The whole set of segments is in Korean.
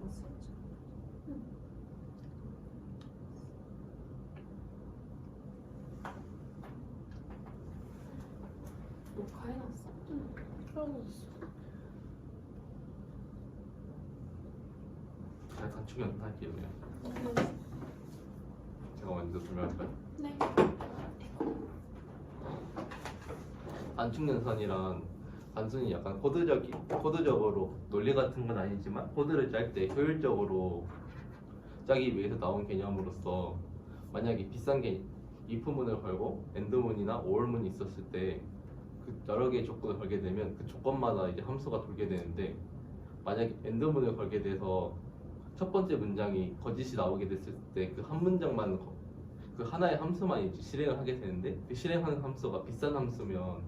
해놨었죠. 녹화해놨어? 틀어놨어. 제가 단축 연습할게요. 제가 먼저 설명할까요? 네. 단축 연산이란 단순히 약간 코드적으로 논리 같은 건 아니지만 코드를 짤 때 효율적으로 짜기 위해서 나온 개념으로서 만약에 비싼 게 if문을 걸고 end문이나 or문이 있었을 때 그 여러 개의 조건을 걸게 되면 그 조건마다 이제 함수가 돌게 되는데 만약에 end문을 걸게 돼서 첫 번째 문장이 거짓이 나오게 됐을 때 그 한 문장만 그 하나의 함수만 이제 실행을 하게 되는데 그 실행하는 함수가 비싼 함수면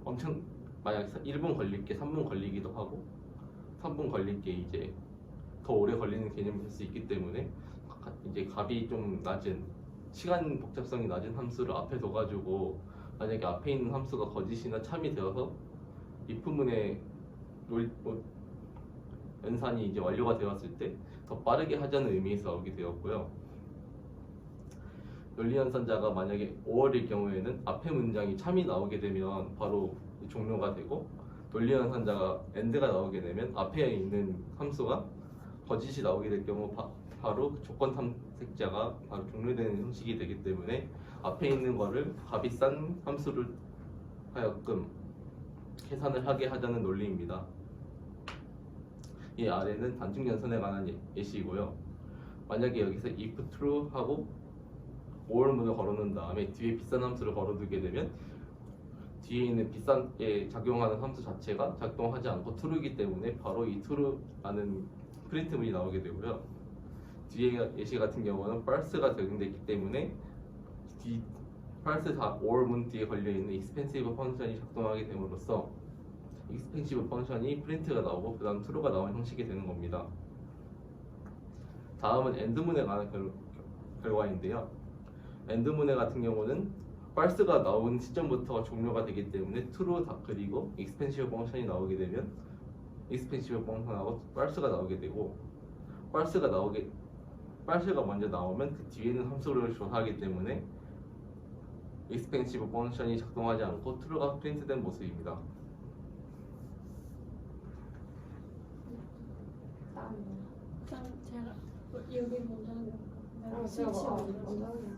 엄청 만약 1분 걸릴 게 3분 걸리기도 하고 3분 걸릴 게 이제 더 오래 걸리는 개념이 될 수 있기 때문에 이제 값이 좀 낮은 시간 복잡성이 낮은 함수를 앞에 둬가지고 만약에 앞에 있는 함수가 거짓이나 참이 되어서 if문의 연산이 이제 완료가 되었을 때 더 빠르게 하자는 의미에서 나오게 되었고요. 논리 연산자가 만약에 5월일 경우에는 앞에 문장이 참이 나오게 되면 바로 종료가 되고 논리 연산자가 end가 나오게 되면 앞에 있는 함수가 거짓이 나오게 될 경우 바로 조건 탐색자가 바로 종료되는 형식이 되기 때문에 앞에 있는 거를 값이 싼 함수를 하여금 계산을 하게 하자는 논리입니다. 이 아래는 단축 연산에 관한 예시이고요. 만약에 여기서 if true 하고 or문을 걸어놓은 다음에 뒤에 비싼 함수를 걸어두게 되면 뒤에 있는 비싼에 작용하는 함수 자체가 작동하지 않고 true이기 때문에 바로 이 true라는 프린트문이 나오게 되고요. 뒤에 예시 같은 경우는 false가 적용되기 때문에 false or문 뒤에 걸려있는 expensive 펑션이 작동하게 됨으로써 expensive 펑션이 프린트가 나오고 그 다음 true가 나오는 형식이 되는 겁니다. 다음은 end문에 관한 결과인데요. end문에 같은 경우는 false가 나온 시점부터 종료가 되기 때문에 true 그리고 expensive 펑션이 나오게 되면 expensive 펑션하고 false가 나오게 되고 false가 먼저 나오면 그 뒤에는 함수를 조사하기 때문에 expensive 펑션이 작동하지 않고 true가 프린트된 모습입니다. 그냥 제가 여기 먼저 하는 거. 제가 먼저 하는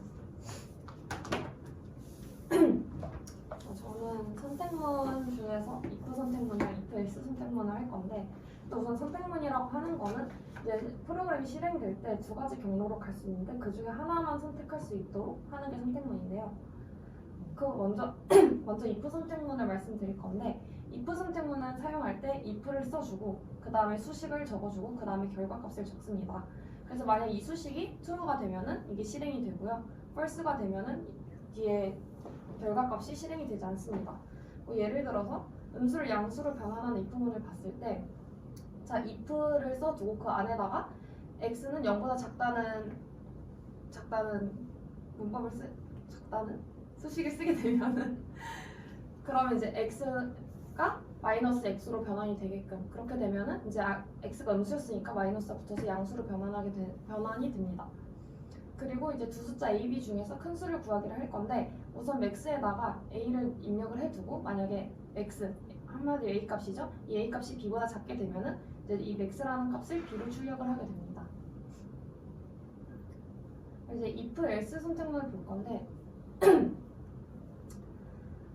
저는 선택문 중에서 if 선택문이랑 if else 선택문을 할 건데 우선 선택문이라고 하는 거는 이제 프로그램이 실행될 때 두 가지 경로로 갈 수 있는데 그 중에 하나만 선택할 수 있도록 하는 게 선택문인데요. 먼저 if 선택문을 말씀드릴 건데 if 선택문은 사용할 때 if를 써주고 그 다음에 수식을 적어주고 그 다음에 결과값을 적습니다. 그래서 만약 이 수식이 true가 되면은 이게 실행이 되고요. false가 되면은 뒤에 결과값이 실행이 되지 않습니다. 예를 들어서 음수를 양수로 변환하는 if문을 봤을 때 자 if를 써두고 그 안에다가 x는 0보다 작다는 작다는 수식을 쓰게 되면은 그러면 이제 x가 마이너스 x로 변환이 되게끔 그렇게 되면은 이제 x가 음수였으니까 마이너스가 붙어서 양수로 변환이 됩니다. 그리고 이제 두 숫자 a, b 중에서 큰 수를 구하기를 할 건데 우선 max에다가 a를 입력을 해두고 만약에 x 한마디로 a 값이죠. 이 a 값이 b보다 작게 되면은 이제 이 max라는 값을 b로 출력을 하게 됩니다. 이제 if else 선택문을 볼 건데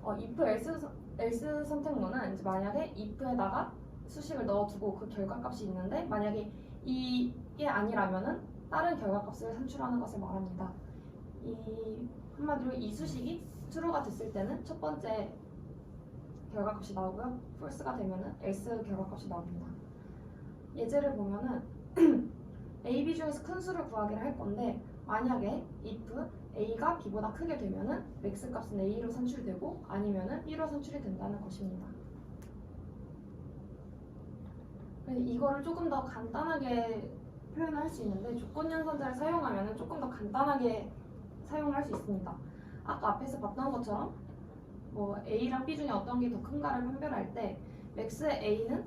if else 선택문은 이제 만약에 if에다가 수식을 넣어두고 그 결과값이 있는데 만약에 이게 아니라면은 다른 결과값을 산출하는 것을 말합니다. 한마디로 이 수식이 true가 됐을 때는 첫 번째 결과값이 나오고요. false가 되면은 else 결과값이 나옵니다. 예제를 보면은 a, b 중에서 큰 수를 구하기를 할 건데 만약에 if a가 b보다 크게 되면은 max 값은 a로 산출되고 아니면은 b로 산출이 된다는 것입니다. 이거를 조금 더 간단하게 표현을 할 수 있는데 조건 연산자를 사용하면 조금 더 간단하게 사용을 할 수 있습니다. 아까 앞에서 봤던 것처럼 A랑 B 중에 어떤 게 더 큰가를 판별할 때 max의 A는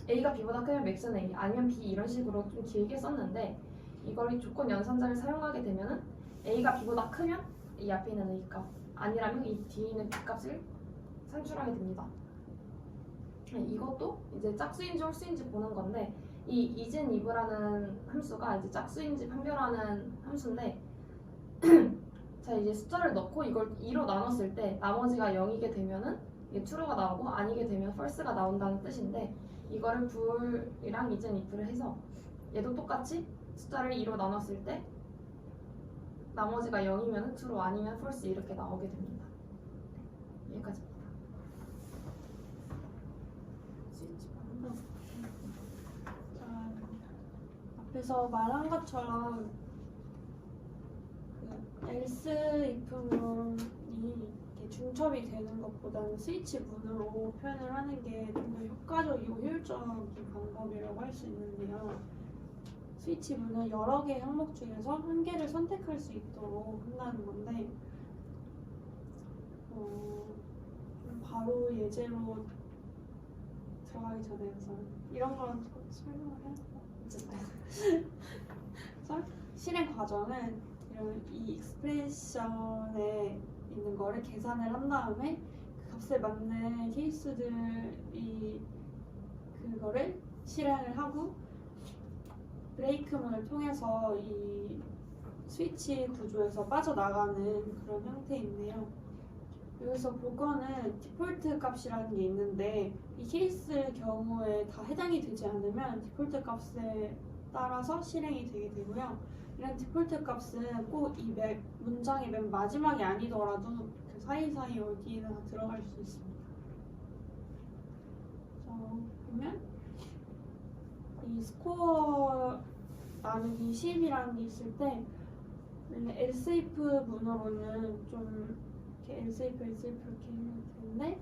A가 B보다 크면 max는 A 아니면 B 이런 식으로 좀 길게 썼는데 이걸 조건 연산자를 사용하게 되면은 A가 B보다 크면 이 앞에 있는 A 값 아니라면 이 뒤에 있는 B 값을 산출하게 됩니다. 이것도 이제 짝수인지 홀수인지 보는 건데 이 이진 이브라는 함수가 이제 짝수인지 판별하는 함수인데 자 이제 숫자를 넣고 이걸 2로 나눴을 때 나머지가 0이게 되면은 이게 true가 나오고 아니게 되면 false가 나온다는 뜻인데 이거를 bool이랑 이진 if를 해서 얘도 똑같이 숫자를 2로 나눴을 때 나머지가 0이면 true 아니면 false 이렇게 나오게 됩니다. 여기까지입니다. 스위치 방법. 자, 앞에서 말한 것처럼 그 else if문이 이렇게 중첩이 되는 것보다는 스위치 문으로 표현을 하는 게 좀 더 효과적이고 효율적인 방법이라고 할 수 있는데요. 스위치 문은 여러 개의 항목 중에서 한 개를 선택할 수 있도록 한다는 건데 좀 바로 예제로 들어가기 전에 우선 이런 거랑 좀 설명을 해야 돼요. 그래서 실행 과정은 이런 이 익스프레션에 있는 거를 계산을 한 다음에 그 값에 맞는 케이스들이 그거를 실행을 하고 브레이크문을 통해서 이 스위치 구조에서 빠져나가는 그런 형태인데요. 여기서 볼 거는 디폴트 값이라는 게 있는데 이 케이스 경우에 다 해당이 되지 않으면 디폴트 값에 따라서 실행이 되게 되고요. 이런 디폴트 값은 꼭 이 문장의 맨 마지막이 아니더라도 그 사이사이 어디에나 들어갈 수 있습니다. 그러면 이 스코어 나누기 10이라는 게 있을 때 else if 문으로는 좀 이렇게 else if 이렇게 하면 되는데